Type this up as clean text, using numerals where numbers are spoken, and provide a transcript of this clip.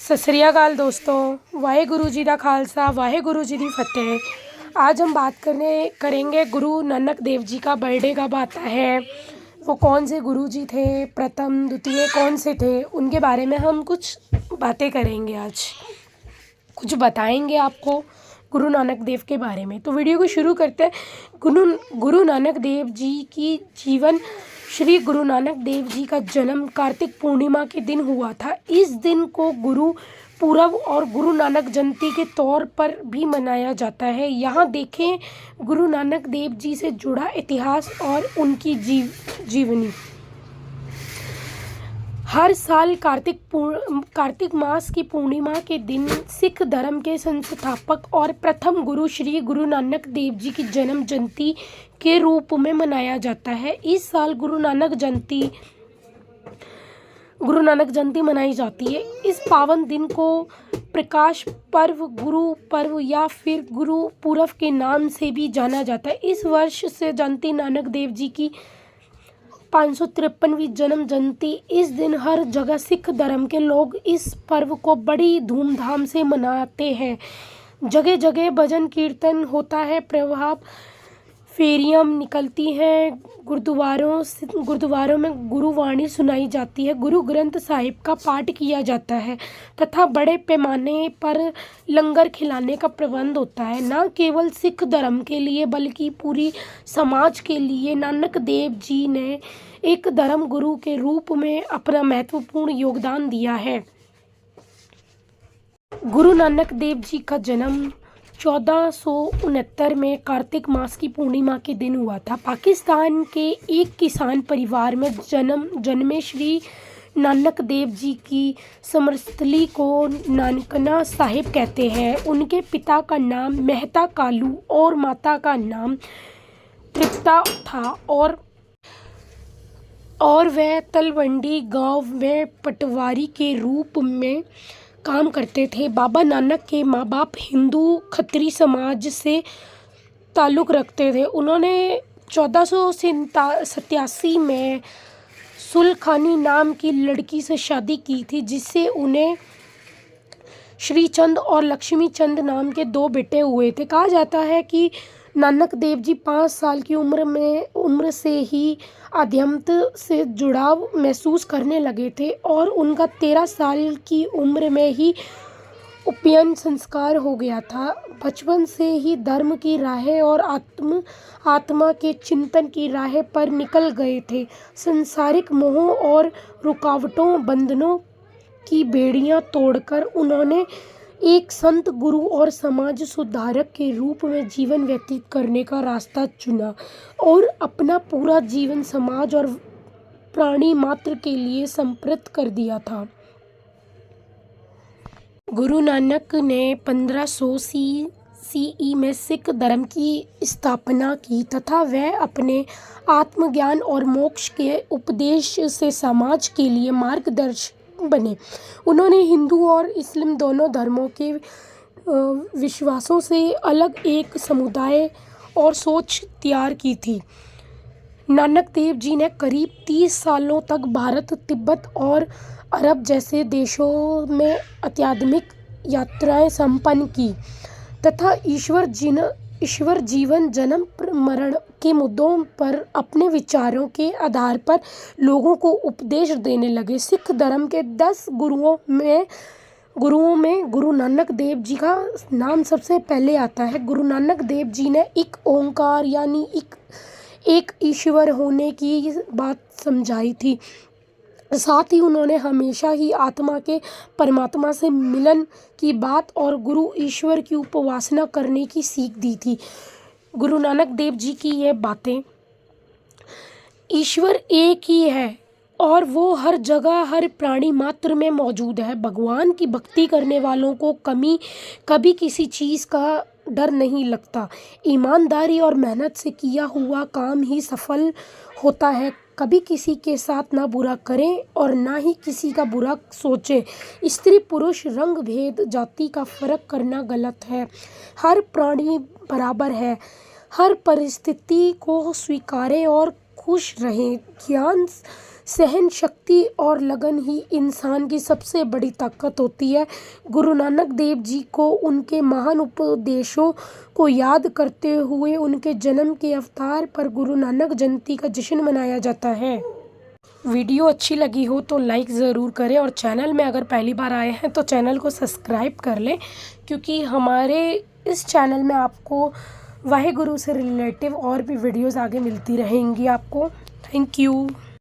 सत श्री अकाल दोस्तों, वाहेगुरु जी का खालसा वाहेगुरु जी की फतेह। आज हम बात करेंगे गुरु नानक देव जी का बर्थडे कब आता है, वो कौन से गुरु जी थे, प्रथम द्वितीय कौन से थे, उनके बारे में हम कुछ बातें करेंगे। आज कुछ बताएंगे आपको गुरु नानक देव के बारे में। तो वीडियो को शुरू करते हैं। गुरु नानक देव जी की जीवन। श्री गुरु नानक देव जी का जन्म कार्तिक पूर्णिमा के दिन हुआ था। इस दिन को गुरु पूरब और गुरु नानक जयंती के तौर पर भी मनाया जाता है। यहाँ देखें गुरु नानक देव जी से जुड़ा इतिहास और उनकी जीवनी। हर साल कार्तिक मास की पूर्णिमा के दिन सिख धर्म के संस्थापक और प्रथम गुरु श्री गुरु नानक देव जी की जन्म जयंती के रूप में मनाया जाता है। इस साल गुरु नानक जयंती मनाई जाती है। इस पावन दिन को प्रकाश पर्व, गुरु पर्व या फिर गुरु पूरब के नाम से भी जाना जाता है। इस वर्ष से जयंती नानक देव जी की 553वीं जन्म जयंती। इस दिन हर जगह सिख धर्म के लोग इस पर्व को बड़ी धूमधाम से मनाते हैं। जगह जगह भजन कीर्तन होता है, प्रभात फेरियां निकलती हैं, गुरुद्वारों में गुरुवाणी सुनाई जाती है, गुरु ग्रंथ साहिब का पाठ किया जाता है तथा बड़े पैमाने पर लंगर खिलाने का प्रबंध होता है। न केवल सिख धर्म के लिए बल्कि पूरी समाज के लिए नानक देव जी ने एक धर्म गुरु के रूप में अपना महत्वपूर्ण योगदान दिया है। गुरु नानक देव जी का जन्म 1469 में कार्तिक मास की पूर्णिमा के दिन हुआ था। पाकिस्तान के एक किसान परिवार में जन्मे श्री नानक देव जी की समरस्थली को नानकना साहिब कहते हैं। उनके पिता का नाम मेहता कालू और माता का नाम तृप्ता था और वह तलवंडी गांव में पटवारी के रूप में काम करते थे। बाबा नानक के माँ बाप हिंदू खत्री समाज से ताल्लुक़ रखते थे। उन्होंने 1487 में सुलखानी नाम की लड़की से शादी की थी, जिससे उन्हें श्री चंद और लक्ष्मी चंद नाम के 2 बेटे हुए थे। कहा जाता है कि नानक देव जी 5 साल की उम्र से ही अध्यात्म से जुड़ाव महसूस करने लगे थे और उनका 13 साल की उम्र में ही उपनयन संस्कार हो गया था। बचपन से ही धर्म की राह और आत्मा के चिंतन की राह पर निकल गए थे। संसारिक मोह और रुकावटों, बंधनों की बेड़ियां तोड़कर उन्होंने एक संत, गुरु और समाज सुधारक के रूप में जीवन व्यतीत करने का रास्ता चुना और अपना पूरा जीवन समाज और प्राणी मात्र के लिए समर्पित कर दिया था। गुरु नानक ने 1500 CE में सिख धर्म की स्थापना की तथा वह अपने आत्मज्ञान और मोक्ष के उपदेश से समाज के लिए मार्गदर्शक बने। उन्होंने हिंदू और इस्लाम दोनों धर्मों के विश्वासों से अलग एक समुदाय और सोच तैयार की थी। नानक देव जी ने करीब 30 सालों तक भारत, तिब्बत और अरब जैसे देशों में आध्यात्मिक यात्राएं संपन्न की तथा ईश्वर जीवन, जन्म मरण के मुद्दों पर अपने विचारों के आधार पर लोगों को उपदेश देने लगे। सिख धर्म के 10 गुरुओं में गुरु नानक देव जी का नाम सबसे पहले आता है। गुरु नानक देव जी ने एक ओंकार यानी एक ईश्वर होने की बात समझाई थी। साथ ही उन्होंने हमेशा ही आत्मा के परमात्मा से मिलन की बात और गुरु ईश्वर की उपासना करने की सीख दी थी। गुरु नानक देव जी की ये बातें, ईश्वर एक ही है और वो हर जगह हर प्राणी मात्र में मौजूद है। भगवान की भक्ति करने वालों को कभी किसी चीज़ का डर नहीं लगता। ईमानदारी और मेहनत से किया हुआ काम ही सफल होता है। कभी किसी के साथ ना बुरा करें और ना ही किसी का बुरा सोचें। स्त्री पुरुष, रंग भेद, जाति का फर्क करना गलत है। हर प्राणी बराबर है। हर परिस्थिति को स्वीकारें और खुश रहें। ज्ञान सहन शक्ति और लगन ही इंसान की सबसे बड़ी ताकत होती है। गुरु नानक देव जी को उनके महान उपदेशों को याद करते हुए उनके जन्म के अवसर पर गुरु नानक जयंती का जश्न मनाया जाता है। वीडियो अच्छी लगी हो तो लाइक ज़रूर करें और चैनल में अगर पहली बार आए हैं तो चैनल को सब्सक्राइब कर लें, क्योंकि हमारे इस चैनल में आपको वाहे गुरु से रिलेटिव और भी वीडियोस आगे मिलती रहेंगी आपको। Thank you.